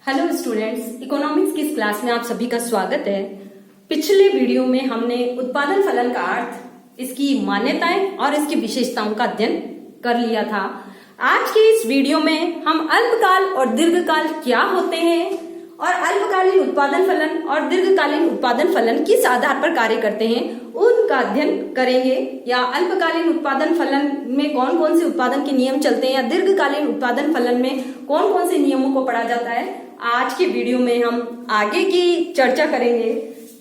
Hello students, economics की इस class में आप सभी का स्वागत है। पिछले वीडियो में हमने उत्पादन फलन का अर्थ, इसकी मान्यताएं और इसकी विशेषताओं का अध्ययन कर लिया था। आज के इस वीडियो में हम अल्पकाल और दीर्घकाल क्या होते हैं और अल्पकालीन उत्पादन फलन और दीर्घकालीन उत्पादन फलन किस आधार पर कार्य करते हैं उनका अध्ययन करेंगे। या अल्पकालीन उत्पादन फलन में कौन कौन से उत्पादन के नियम चलते हैं या दीर्घकालीन उत्पादन फलन में कौन कौन से नियमों को पढ़ा जाता है, आज के वीडियो में हम आगे की चर्चा करेंगे।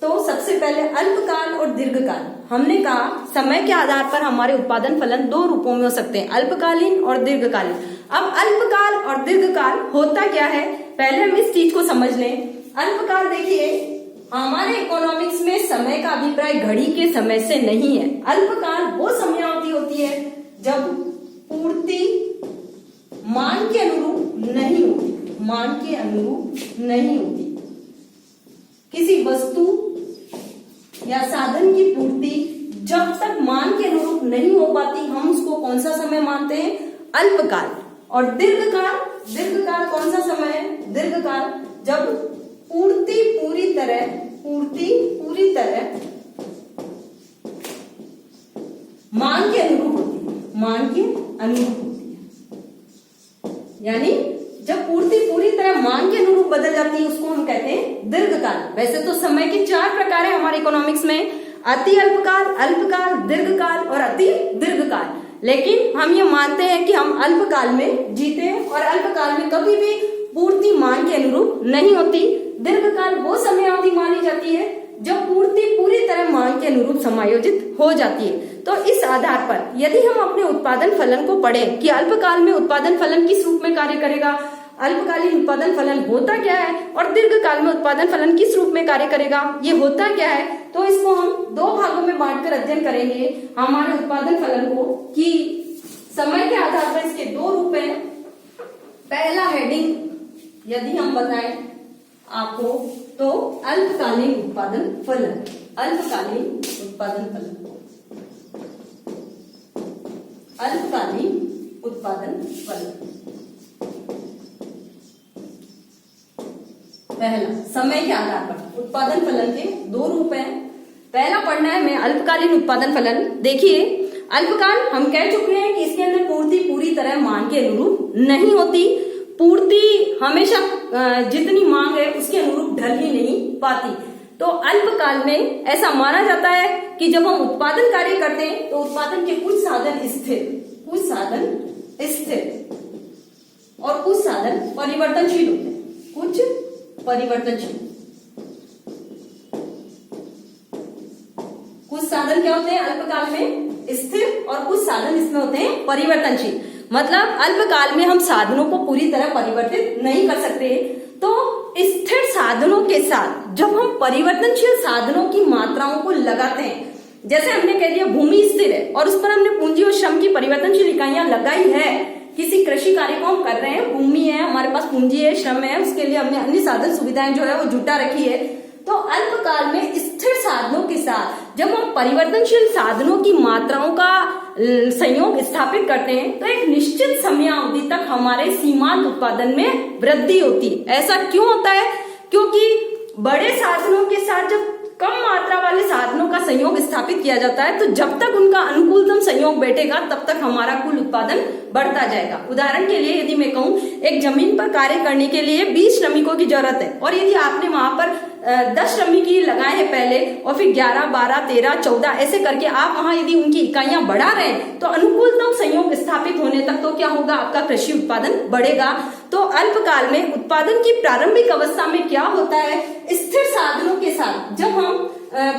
तो सबसे पहले अल्पकाल और दीर्घकाल। हमने कहा समय के आधार पर हमारे उत्पादन फलन दो रूपों में हो सकते हैं, अल्पकालीन और दीर्घकालीन। अब अल्पकाल और दीर्घकाल होता क्या है, पहले हम इस चीज को समझ लें। अल्पकाल देखिए, हमारे इकोनॉमिक्स में समय का अभिप्राय घड़ी के समय से नहीं है। अल्पकाल वो समयावधि होती है जब पूर्ति मांग के अनुरूप नहीं होती, मांग के अनुरूप नहीं होती। किसी वस्तु या साधन की पूर्ति जब तक मांग के अनुरूप नहीं हो पाती, हम उसको कौन सा समय मानते हैं, अल्पकाल। और दीर्घकाल, दीर्घकाल कौन सा समय है, दीर्घकाल जब पूर्ति पूरी तरह मांग के अनुरूप होती है, मांग के अनुरूप होती है। यानी जब पूर्ति पूरी तरह मांग के अनुरूप बदल जाती है उसको हम कहते हैं दीर्घकाल। वैसे तो समय के चार प्रकार है हमारे इकोनॉमिक्स में, अति अल्पकाल, अल्पकाल, दीर्घकाल और अति दीर्घकाल। लेकिन हम ये मानते हैं कि हम अल्पकाल में जीते हैं और अल्पकाल में कभी भी पूर्ति मांग के अनुरूप नहीं होती। दीर्घकाल वो समयावधि मानी जाती है जब पूर्ति पूरी तरह मांग के अनुरूप समायोजित हो जाती है। तो इस आधार पर यदि हम अपने उत्पादन फलन को पढ़ें कि अल्पकाल में उत्पादन फलन किस रूप में कार्य करेगा, अल्पकालीन उत्पादन फलन होता क्या है और दीर्घकाल में उत्पादन फलन किस रूप में कार्य करेगा, ये होता क्या है, तो इसको हम दो भागों में बांटकर अध्ययन करेंगे हमारे उत्पादन फलन को। कि समय के आधार पर इसके दो रूप हैं। पहला हेडिंग यदि हम बताएं आपको तो अल्पकालीन उत्पादन फलन, अल्पकालीन उत्पादन फलन, अल्पकालीन उत्पादन फलन। पहला, समय के आधार पर उत्पादन फलन के दो रूप हैं। पहला पढ़ना है हमें अल्पकालीन उत्पादन फलन। देखिए, अल्पकाल हम कह चुके हैं कि इसके अंदर पूर्ति पूरी तरह मांग के अनुरूप नहीं होती। पूर्ति हमेशा जितनी मांग है उसके अनुरूप ढल ही नहीं पाती। तो अल्पकाल में ऐसा माना जाता है कि जब हम उत्पादन कार्य करते हैं तो उत्पादन के कुछ साधन स्थिर और कुछ साधन परिवर्तनशील होते हैं, कुछ साधन क्या होते हैं अल्पकाल में, स्थिर, और कुछ साधन इसमें होते हैं परिवर्तनशील। मतलब अल्पकाल में हम साधनों को पूरी तरह परिवर्तित नहीं कर सकते। तो स्थिर साधनों के साथ जब हम परिवर्तनशील साधनों की मात्राओं को लगाते हैं, जैसे हमने कह दिया भूमि स्थिर है और उस पर हमने पूंजी और श्रम की परिवर्तनशील इकाइयां लगाई है। किसी कृषि कार्य को हम कर रहे हैं, भूमि है, हमारे पास पूंजी है, श्रम है, उसके लिए हमने अन्य साधन सुविधाएं जो है वो जुटा रखी है। तो अल्पकाल में स्थिर साधनों के साथ जब हम परिवर्तनशील साधनों की मात्राओं का संयोग स्थापित करते हैं तो एक निश्चित समयावधि तक हमारे सीमांत उत्पादन में वृद्धि होती है। ऐसा क्यों होता है, क्योंकि बड़े साधनों के साथ जब कम मात्रा वाले साधनों का संयोग स्थापित किया जाता है तो जब तक उनका अनुकूलतम संयोग बैठेगा तब तक हमारा कुल उत्पादन बढ़ता जाएगा। उदाहरण के लिए यदि मैं कहूं, एक जमीन पर कार्य करने के लिए 20 श्रमिकों की जरूरत है और यदि आपने वहां पर 10 श्रमिक लगाए हैं पहले और फिर 11, 12, 13, 14 ऐसे करके आप वहां यदि उनकी इकाइयां बढ़ा रहे हैं तो अनुकूलतम संयोग स्थापित होने तक तो क्या होगा, आपका कृषि उत्पादन बढ़ेगा। तो अल्पकाल में उत्पादन की प्रारंभिक अवस्था में क्या होता है, स्थिर साधनों के साथ जब हम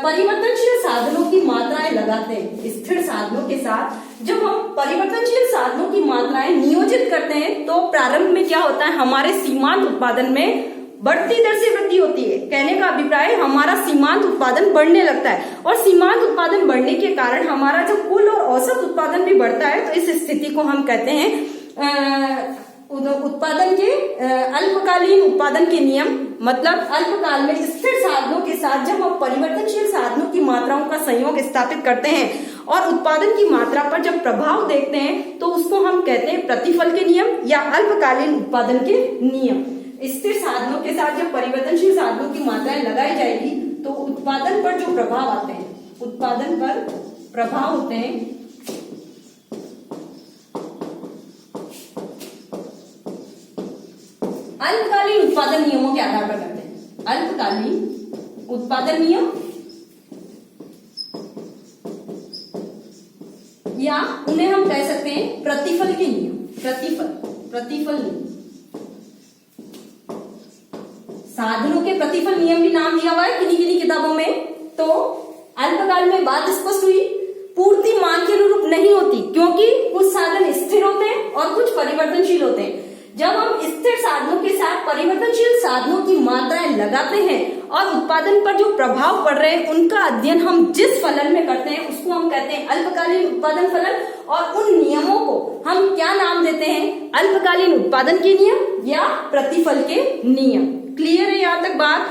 परिवर्तनशील साधनों की मात्राएं लगाते हैं, स्थिर साधनों के साथ जब हम परिवर्तनशील साधनों की मात्राएं नियोजित करते हैं तो प्रारंभ में क्या होता है, हमारे सीमांत उत्पादन में बढ़ती दर से वृद्धि होती है। कहने का अभिप्राय हमारा सीमांत उत्पादन बढ़ने लगता है और सीमांत उत्पादन बढ़ने के कारण हमारा जो कुल और औसत उत्पादन भी बढ़ता है। तो इस स्थिति को हम कहते हैं उत्पादन के अल्पकालीन उत्पादन के नियम। मतलब अल्पकाल में स्थिर साधनों के साथ जब हम परिवर्तनशील साधनों की मात्राओं का संयोग स्थापित करते हैं और उत्पादन की मात्रा पर जब प्रभाव देखते हैं तो उसको हम कहते हैं प्रतिफल के नियम या अल्पकालीन उत्पादन के नियम। स्थिर साधनों के साथ जब परिवर्तनशील साधनों की मात्राएं लगाई जाएगी तो उत्पादन पर जो प्रभाव आते हैं, उत्पादन पर प्रभाव होते हैं, अल्पकालीन उत्पादन नियमों के आधार पर करते हैं। अल्पकालीन उत्पादन नियम या उन्हें हम कह सकते हैं प्रतिफल के नियम। प्रतिफल नियम, साधनों के प्रतिफल नियम भी नाम दिया हुआ है किन्हीं किन्हीं किताबों में। तो अल्पकाल में बात स्पष्ट हुई, पूर्ति मांग के अनुरूप नहीं होती क्योंकि कुछ साधन स्थिर होते हैं और कुछ परिवर्तनशील होते हैं। जब हम स्थिर साधनों के साथ परिवर्तनशील साधनों की मात्राएं लगाते हैं और उत्पादन पर जो प्रभाव पड़ रहे हैं उनका अध्ययन हम जिस फलन में करते हैं उसको हम कहते हैं अल्पकालीन उत्पादन फलन, और उन नियमों को हम क्या नाम देते हैं, अल्पकालीन उत्पादन के नियम या प्रतिफल के नियम। क्लियर है यहाँ तक बात?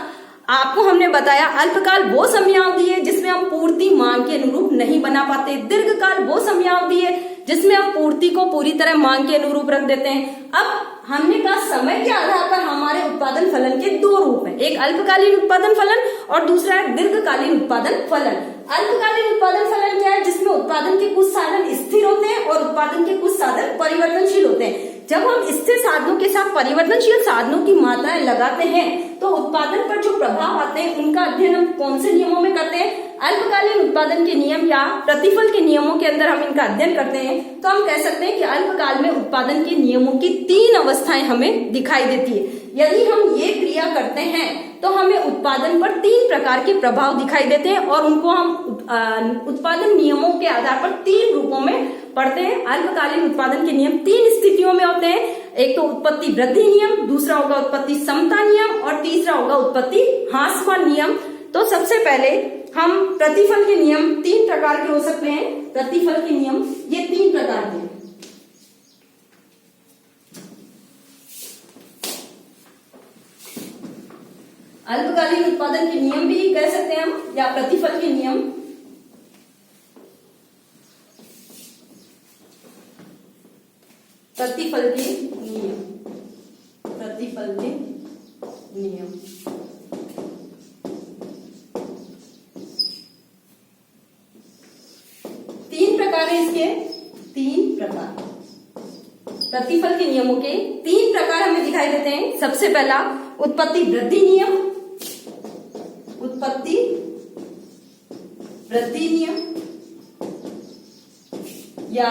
आपको हमने बताया अल्पकाल वो समयावधि है जिसमें हम पूर्ति मांग के अनुरूप नहीं बना पाते, दीर्घकाल वो समयावधि है जिसमें हम पूर्ति को पूरी तरह मांग के अनुरूप रख देते हैं। अब हमने कहा समय के आधार पर हमारे उत्पादन फलन के दो रूप हैं, एक अल्पकालीन उत्पादन फलन और दूसरा है दीर्घकालीन उत्पादन फलन। अल्पकालीन उत्पादन फलन क्या है, जिसमें उत्पादन के कुछ साधन स्थिर होते हैं और उत्पादन के कुछ साधन परिवर्तनशील होते हैं। जब हम स्थिर साधनों के साथ परिवर्तनशील साधनों की मात्राएं लगाते हैं तो उत्पादन पर जो प्रभाव आते हैं उनका अध्ययन हम कौन से नियमों में करते हैं, अल्पकालीन उत्पादन के नियम या प्रतिफल के नियमों के अंदर हम इनका अध्ययन करते हैं। तो हम कह सकते हैं कि अल्पकाल में उत्पादन के नियमों की 3 अवस्थाएं हमें दिखाई देती है। यदि हम ये क्रिया करते हैं तो हमें उत्पादन पर 3 प्रकार के प्रभाव दिखाई देते हैं और उनको हम उत्पादन नियमों के आधार पर 3 रूपों में पढ़ते हैं। अल्पकालीन उत्पादन के नियम 3 स्थितियों में होते हैं, एक तो उत्पत्ति वृद्धि नियम, दूसरा होगा उत्पत्ति समता नियम और तीसरा होगा उत्पत्ति ह्रासमान नियम। तो सबसे पहले हम प्रतिफल के नियम 3 प्रकार के हो सकते हैं। प्रतिफल के नियम ये 3 प्रकार के हैं। अल्पकालीन उत्पादन के नियम भी कह सकते हैं हम या प्रतिफल के नियम। प्रतिफल के नियम, प्रतिफल के नियम। तीन प्रकार है इसके, 3 प्रकार प्रतिफल के नियमों के 3 प्रकार हमें दिखाई देते हैं। सबसे पहला उत्पत्ति वृद्धि नियम, उत्पत्ति वृद्धि नियम या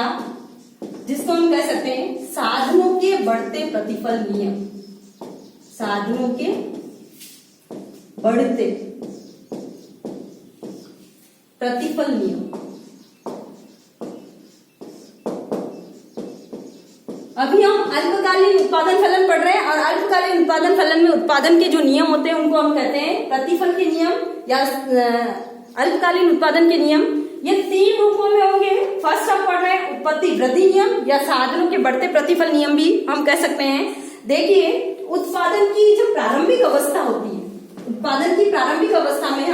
जिसको हम कह सकते हैं साधनों के बढ़ते प्रतिफल नियम। साधनों के बढ़ते प्रतिफल नियम। अभी हम अल्पकालीन उत्पादन फलन पढ़ रहे हैं और अल्पकालीन उत्पादन फलन में उत्पादन के जो नियम होते हैं उनको हम कहते हैं प्रतिफल के नियम या अल्पकालीन उत्पादन के नियम। ये 3 रूपों में होंगे। फर्स्ट हम पढ़ रहे हैं उत्पत्ति वृद्धि नियम या साधनों के बढ़ते प्रतिफल नियम भी हम कह सकते हैं। देखिए, उत्पादन की जो प्रारंभिक अवस्था होती है, उत्पादन की प्रारंभिक अवस्था में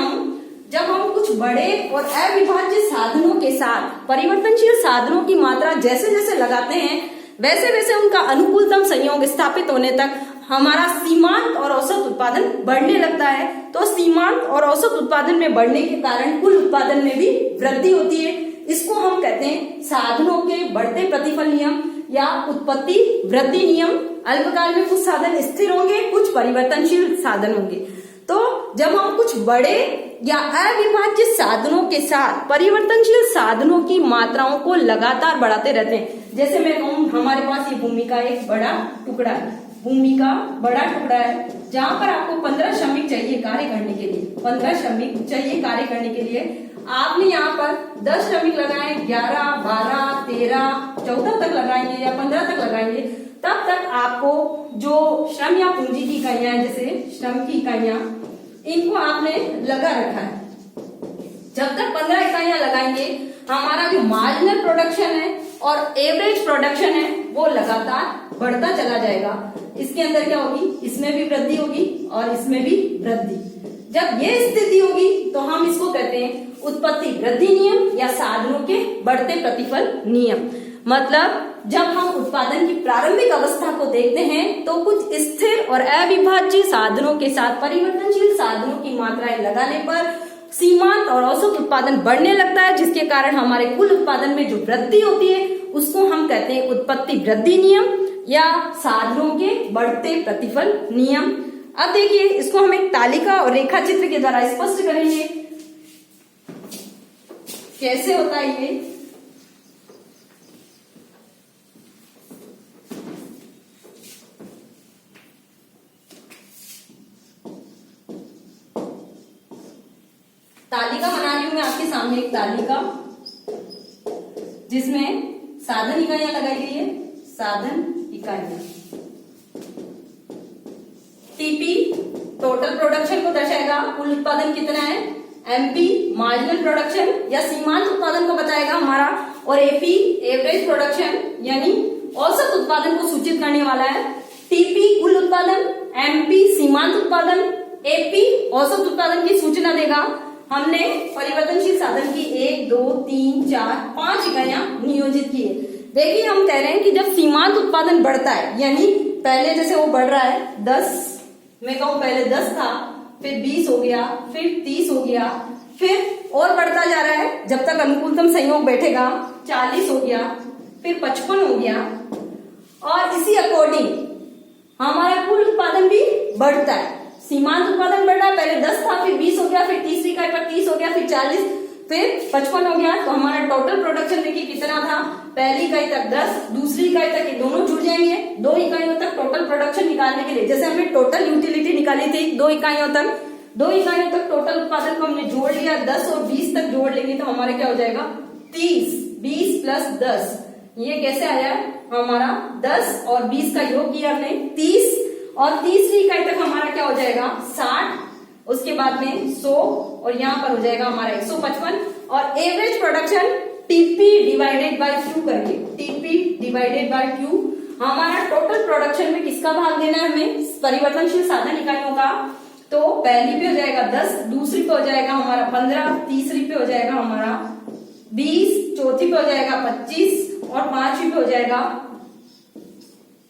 जब हम कुछ बड़े और अविभाज्य साधनों के साथ परिवर्तनशील साधनों की मात्रा जैसे जैसे लगाते हैं वैसे वैसे उनका अनुकूलतम संयोग स्थापित होने तक हमारा सीमांत और औसत उत्पादन बढ़ने लगता है। तो सीमांत और औसत उत्पादन में बढ़ने के कारण कुल उत्पादन में भी वृद्धि होती है। इसको हम कहते हैं साधनों के बढ़ते प्रतिफल नियम या उत्पत्ति वृद्धि नियम। अल्पकाल में कुछ साधन स्थिर होंगे, कुछ परिवर्तनशील साधन होंगे। तो जब हम कुछ बड़े या अविभाज्य साधनों के साथ परिवर्तनशील साधनों की मात्राओं को लगातार बढ़ाते रहते हैं, जैसे मैं कहूँ हमारे पास ये भूमि का एक बड़ा टुकड़ा है, भूमि का बड़ा टुकड़ा है जहाँ पर आपको 15 श्रमिक चाहिए कार्य करने के लिए, 15 श्रमिक चाहिए कार्य करने के लिए। आपने यहाँ पर 10 श्रमिक लगाए, 11, 12, 13, 14 तक लगाएंगे या 15 तक लगाएंगे, तब तक आपको जो श्रम या पूंजी की इकाइयां हैं, जैसे श्रम की इकाइयां, इनको आपने लगा रखा है। जब तक 15 इकाइयां लगाएंगे हमारा जो मार्जिनल प्रोडक्शन है और एवरेज प्रोडक्शन है वो लगातार बढ़ता चला जाएगा। इसके अंदर क्या होगी, इसमें भी वृद्धि होगी और इसमें भी वृद्धि। जब ये स्थिति होगी तो हम इसको कहते हैं उत्पत्ति वृद्धि नियम या साधनों के बढ़ते प्रतिफल नियम। मतलब जब हम उत्पादन की प्रारंभिक अवस्था को देखते हैं तो कुछ स्थिर और अविभाज्य साधनों के साथ परिवर्तनशील साधनों की मात्राएं लगाने पर सीमांत और औसत उत्पादन बढ़ने लगता है, जिसके कारण हमारे कुल उत्पादन में जो वृद्धि होती है उसको हम कहते हैं उत्पत्ति वृद्धि नियम या साधनों के बढ़ते प्रतिफल नियम। अब देखिए इसको हम एक तालिका और रेखा चित्र के द्वारा स्पष्ट करेंगे कैसे होता है ये। तालिका बना रही हूं मैं आपके सामने एक तालिका जिसमें साधन इकाइयां लगाई गई है। साधन इकाइयां टीपी टोटल प्रोडक्शन को दर्शाएगा, कुल उत्पादन कितना है। एमपी मार्जिनल प्रोडक्शन या सीमांत उत्पादन को बताएगा हमारा, और एपी एवरेज प्रोडक्शन यानी औसत उत्पादन को सूचित करने वाला है। टीपी कुल उत्पादन, एमपी सीमांत उत्पादन, एपी औसत उत्पादन की सूचना देगा। हमने परिवर्तनशील साधन की 1, 2, 3, 4, 5 इकाइयां नियोजित की है। देखिए हम कह रहे हैं कि जब सीमांत उत्पादन बढ़ता है, यानी पहले जैसे वो बढ़ रहा है 10, मैं कहूं पहले 10 था, फिर 20 हो गया, फिर 30 हो गया, फिर और बढ़ता जा रहा है जब तक अनुकूलतम संयोग बैठेगा, 40 हो गया, फिर 55 हो गया, और इसी अकॉर्डिंग हमारा कुल उत्पादन भी बढ़ता है। सीमांत उत्पादन बढ़ रहा है, पहले 10 था, फिर 20 हो गया, फिर तीसरी इकाई पर 30 हो गया, फिर 40, फिर 55 हो गया। तो हमारा टोटल प्रोडक्शन देखिए कितना था, पहली इकाई तक 10, दूसरी इकाई तक ये दोनों जुड़ जाएंगे। 2 इकाइयों तक टोटल प्रोडक्शन निकालने के लिए, जैसे हमने टोटल यूटिलिटी निकाली थी 2 इकाइयों तक टोटल उत्पादन को हमने जोड़ लिया, 10 और 20 तक जोड़ लेंगे तो हमारा क्या हो जाएगा 30, 20 प्लस 10, ये कैसे आया हमारा 10 और 20 का योग किया हमने 30, और तीसरी इकाई तक हमारा क्या हो जाएगा 60, उसके बाद में 100, और यहाँ पर हो जाएगा हमारा 155। और average production TP divided by Q करेंगे, टीपी डिवाइडेड बाय क्यू। हमारा टोटल प्रोडक्शन में किसका भाग देना है हमें, परिवर्तनशील साधन इकाइयों का। तो पहली पे हो जाएगा 10, दूसरी पे हो जाएगा हमारा 15, तीसरी पे हो जाएगा हमारा 20, चौथी पे हो जाएगा 25, और 5वीं पे हो जाएगा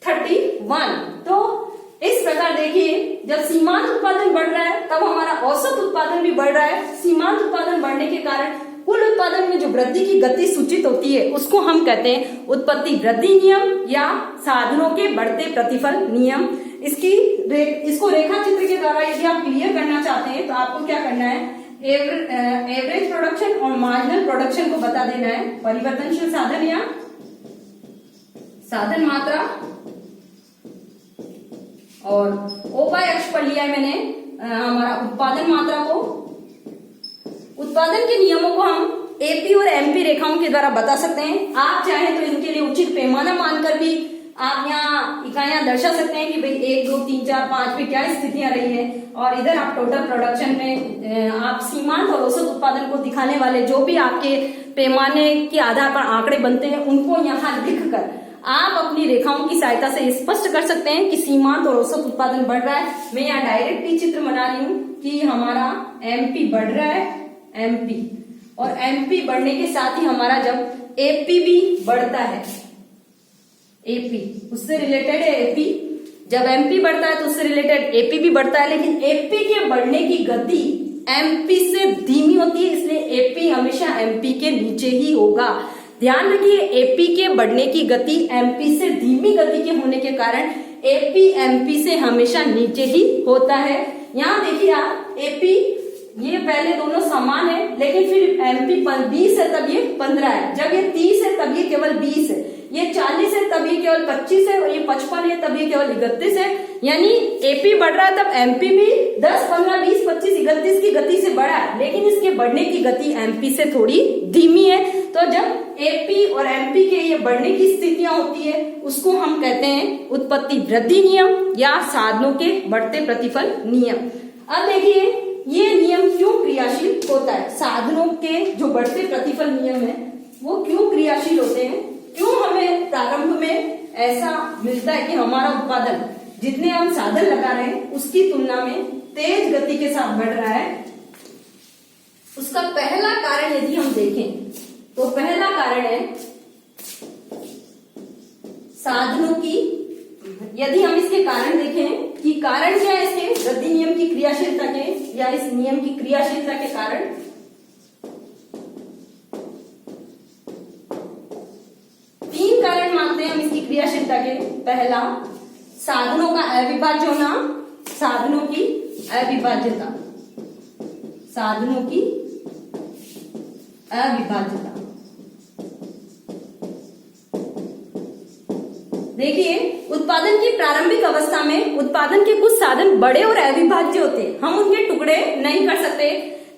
31। तो इस प्रकार देखिए जब सीमांत उत्पादन बढ़ रहा है तब हमारा औसत उत्पादन भी बढ़ रहा है। सीमांत उत्पादन बढ़ने के कारण कुल उत्पादन में जो वृद्धि की गति सूचित होती है उसको हम कहते हैं उत्पत्ति वृद्धि नियम या साधनों के बढ़ते प्रतिफल नियम। इसको रेखा चित्र के द्वारा यदि आप क्लियर करना चाहते हैं तो आपको क्या करना है, एवरेज प्रोडक्शन और मार्जिनल प्रोडक्शन को बता देना है। परिवर्तनशील साधन या साधन मात्रा, और ओपाय अक्ष पर लिया है मैंने हमारा उत्पादन मात्रा को। उत्पादन के नियमों को हम एपी और एमपी रेखाओं के द्वारा बता सकते हैं। आप चाहें तो इनके लिए उचित पैमाना मानकर भी आप यहाँ इकाइयां दर्शा सकते हैं कि भाई 1, 2, 3, 4, 5 में क्या स्थितियां रही है, और इधर आप टोटल प्रोडक्शन में आप सीमांत और औसत उत्पादन को दिखाने वाले जो भी आपके पैमाने के आधार पर आंकड़े बनते हैं उनको यहाँ लिखकर आप अपनी रेखाओं की सहायता से स्पष्ट कर सकते हैं कि सीमांत और औसत उत्पादन बढ़ रहा है। मैं यहाँ डायरेक्ट ही चित्र बना रही हूँ कि हमारा एमपी बढ़ रहा है, एमपी, और एमपी बढ़ने के साथ ही हमारा जब एपी भी बढ़ता है, एपी उससे रिलेटेड है एपी, जब एमपी बढ़ता है तो उससे रिलेटेड एपी भी बढ़ता है, लेकिन एपी के बढ़ने की गति एमपी से धीमी होती है, इसलिए एपी हमेशा एमपी के नीचे ही होगा। ध्यान रखिए एपी के बढ़ने की गति एमपी से धीमी गति के होने के कारण एपी एमपी से हमेशा नीचे ही होता है। यहाँ देखिए आप एपी ये पहले दोनों समान है, लेकिन फिर एमपी 20 है तब ये 15 है, जब ये 30 है तब ये केवल 20 है, ये 40 है तब ये केवल 25 है, और ये 55 है तब ये केवल 31 है। यानी एपी बढ़ रहा है तब एमपी भी 10, 15, 20, 25, 31 की गति से बढ़ा है, लेकिन इसके बढ़ने की गति एमपी से थोड़ी धीमी है। तो जब एपी और एमपी के ये बढ़ने की स्थितियां होती है उसको हम कहते हैं उत्पत्ति वृद्धि नियम या साधनों के बढ़ते प्रतिफल नियम। अब देखिए ये नियम क्यों क्रियाशील होता है, साधनों के जो बढ़ते प्रतिफल नियम है वो क्यों क्रियाशील होते हैं, क्यों हमें प्रारंभ में ऐसा मिलता है कि हमारा उत्पादन जितने हम साधन लगा रहे हैं उसकी तुलना में तेज गति के साथ बढ़ रहा है। उसका पहला कारण यदि हम देखें तो पहला कारण है साधनों की यदि हम इसके कारण देखें कि कारण क्या है इसके वृद्धि नियम की क्रियाशीलता के या इस नियम की क्रियाशीलता के कारण, तीन कारण मानते हैं हम इसकी क्रियाशीलता के। पहला, साधनों का अविभाज्य होना, साधनों की अविभाज्यता, साधनों की अविभाज्यता। देखिए, उत्पादन की प्रारंभिक अवस्था में उत्पादन के कुछ साधन बड़े और अविभाज्य होते हैं, हम उनके टुकड़े नहीं कर सकते।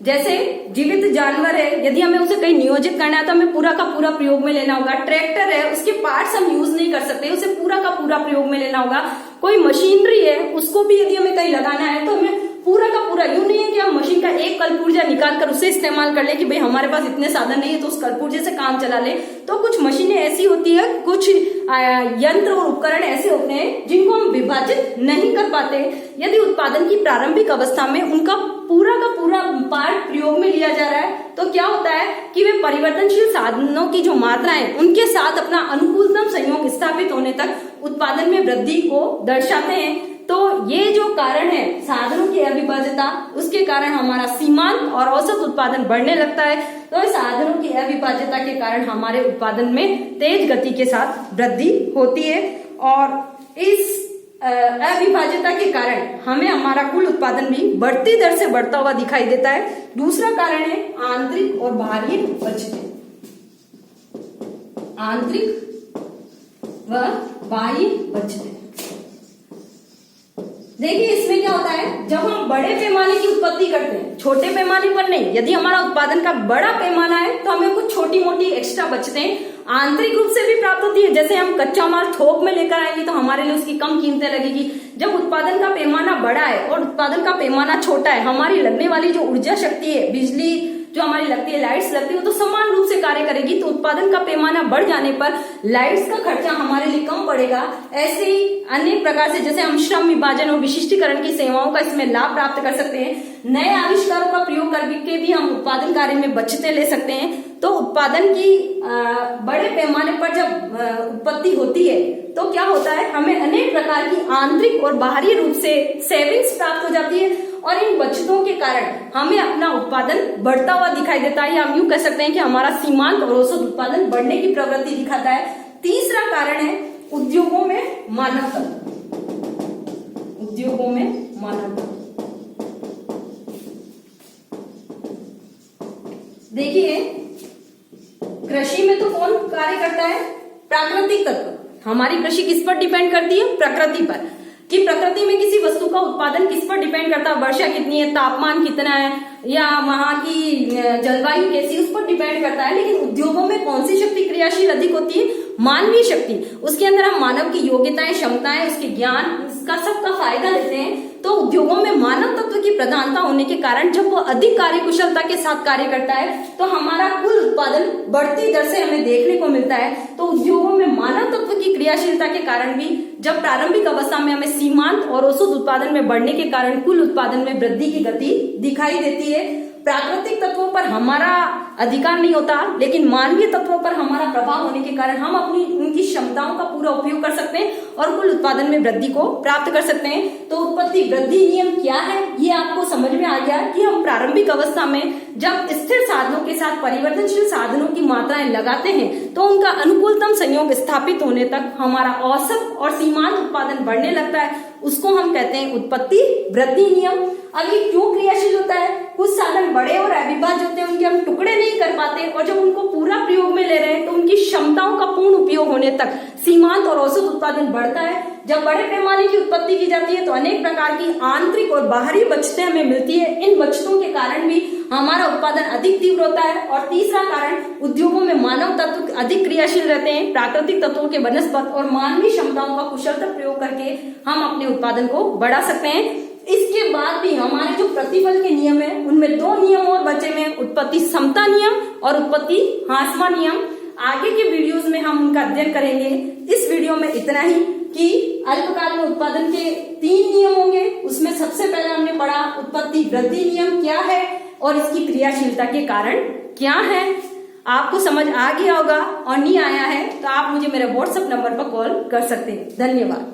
जैसे जीवित जानवर है, यदि हमें उसे कहीं नियोजित करना है तो हमें पूरा का पूरा प्रयोग में लेना होगा। ट्रैक्टर है, उसके पार्ट्स हम यूज नहीं कर सकते, उसे पूरा का पूरा प्रयोग में लेना होगा। कोई मशीनरी है, उसको भी यदि हमें कहीं लगाना है तो हमें पूरा का पूरा, यूं नहीं है कि हम मशीन का एक कलपुर्जा निकाल कर उसे इस्तेमाल कर ले कि भाई हमारे पास इतने साधन नहीं है तो उस कलपुर्जे से काम चला ले। तो कुछ मशीनें ऐसी होती है, कुछ यंत्र और उपकरण ऐसे होते हैं जिनको हम विभाजित नहीं कर पाते। यदि उत्पादन की प्रारंभिक अवस्था में उनका पूरा का पूरा पार्ट प्रयोग में लिया जा रहा है तो क्या होता है कि वे परिवर्तनशील साधनों की जो मात्रा है उनके साथ अपना अनुकूलतम संयोग स्थापित होने तक उत्पादन में वृद्धि को दर्शाते हैं। तो ये जो कारण है साधनों की अविभाज्यता, उसके कारण हमारा सीमांत और औसत उत्पादन बढ़ने लगता है। तो साधनों की अविभाज्यता के कारण हमारे उत्पादन में तेज गति के साथ वृद्धि होती है और इस अविभाज्यता के कारण हमें हमारा कुल उत्पादन भी बढ़ती दर से बढ़ता हुआ दिखाई देता है। दूसरा कारण है आंतरिक और बाह्य बचतें, आंतरिक व बाह्य बचतें। देखिए, इसमें क्या होता है, जब हम बड़े पैमाने की उत्पत्ति करते हैं, छोटे पैमाने पर नहीं, यदि हमारा उत्पादन का बड़ा पैमाना है तो हमें कुछ छोटी मोटी एक्स्ट्रा बचतें आंतरिक रूप से भी प्राप्त होती है। जैसे हम कच्चा माल थोक में लेकर आएंगे तो हमारे लिए उसकी कम कीमतें लगेगी। जब उत्पादन का पैमाना बड़ा है और उत्पादन का पैमाना छोटा है, हमारी लगने वाली जो ऊर्जा शक्ति है, बिजली जो हमारी लगती है, लाइट्स लगती है, वो तो समान रूप से कार्य करेगी। तो उत्पादन का पैमाना बढ़ जाने पर लाइट्स का खर्चा हमारे लिए कम पड़ेगा। ऐसे ही अनेक प्रकार से, जैसे हम श्रम विभाजन और विशिष्टीकरण की सेवाओं का इसमें लाभ प्राप्त कर सकते हैं। नए आविष्कारों का प्रयोग करके भी हम उत्पादन कार्य में बचतें ले सकते हैं। तो उत्पादन की बड़े पैमाने पर जब उत्पत्ति होती है तो क्या होता है, हमें अनेक प्रकार की आंतरिक और बाहरी रूप से सेविंग्स प्राप्त हो जाती है और इन बचतों के कारण हमें अपना उत्पादन बढ़ता हुआ दिखाई देता है, या हम यूं कह सकते हैं कि हमारा सीमांत और औसत उत्पादन बढ़ने की प्रवृत्ति दिखाता है। तीसरा कारण है उद्योगों में मानव तत्व, उद्योगों में मानव तत्व। देखिए, कृषि में तो कौन कार्य करता है, प्राकृतिक तत्व। हमारी कृषि किस पर डिपेंड करती है, प्रकृति पर, कि प्रकृति में किसी वस्तु का उत्पादन किस पर डिपेंड करता है, वर्षा कितनी है, तापमान कितना है, या वहां की जलवायु कैसी, उस पर डिपेंड करता है। लेकिन उद्योगों में कौन सी शक्ति क्रियाशील अधिक होती है, मानवीय शक्ति। उसके अंदर हम मानव की योग्यताएं, क्षमताएं, उसके ज्ञान, इसका सबका फायदा लेते हैं। तो उद्योगों में मानव तत्व की प्रधानता होने के कारण जब वो अधिक कार्य कुशलता के साथ कार्य करता है तो हमारा कुल उत्पादन बढ़ती दर से हमें देखने को मिलता है। तो उद्योगों में मानव तत्व की क्रियाशीलता के कारण भी जब प्रारंभिक अवस्था में हमें सीमांत और औसत उत्पादन में बढ़ने के कारण कुल उत्पादन में वृद्धि की गति दिखाई देती है। प्राकृतिक तत्वों पर हमारा अधिकार नहीं होता, लेकिन मानवीय तत्वों पर हमारा प्रभाव होने के कारण हम अपनी उनकी क्षमताओं का पूरा उपयोग कर सकते हैं और कुल उत्पादन में वृद्धि को प्राप्त कर सकते हैं। तो उत्पत्ति वृद्धि नियम क्या है, ये आपको समझ में आ गया कि हम प्रारंभिक अवस्था में जब स्थिर साधनों के साथ परिवर्तनशील साधनों की मात्राएं लगाते हैं तो उनका अनुकूलतम संयोग स्थापित होने तक हमारा औसत और सीमांत उत्पादन बढ़ने लगता है। उसको हम कहते हैं उत्पत्ति वृद्धि नियम। अब ये क्यों क्रियाशील होता है, कुछ साधन बड़े और अविभाज्य होते हैं, उनके हम टुकड़े नहीं कर पाते, और जब उनको पूरा प्रयोग में ले रहे हैं तो उनकी क्षमताओं का पूर्ण उपयोग होने तक सीमांत और औसत उत्पादन बढ़ता है। जब बड़े पैमाने की उत्पत्ति की जाती है तो अनेक प्रकार की आंतरिक और बाहरी बचतें हमें मिलती है। इन बचतों के कारण भी हमारा उत्पादन अधिक तीव्र होता है। और तीसरा कारण, उद्योगों में मानव तत्व अधिक क्रियाशील रहते हैं। प्राकृतिक तत्वों के वनस्पत और मानवीय क्षमताओं का कुशलता प्रयोग करके हम अपने उत्पादन को बढ़ा सकते हैं। इसके बाद भी हमारे जो प्रतिफल के नियम है उनमें दो नियम और बचे हैं, उत्पत्ति समता नियम और उत्पत्ति ह्रासमान नियम। आगे के वीडियोस में हम उनका अध्ययन करेंगे। इस वीडियो में इतना ही कि अल्पकाल में उत्पादन के 3 नियम होंगे। उसमें सबसे पहले हमने पढ़ा उत्पत्ति वृद्धि नियम क्या है और इसकी क्रियाशीलता के कारण क्या है। आपको समझ आ गया होगा, और नहीं आया है तो आप मुझे मेरे व्हाट्सएप नंबर पर कॉल कर सकते हैं। धन्यवाद।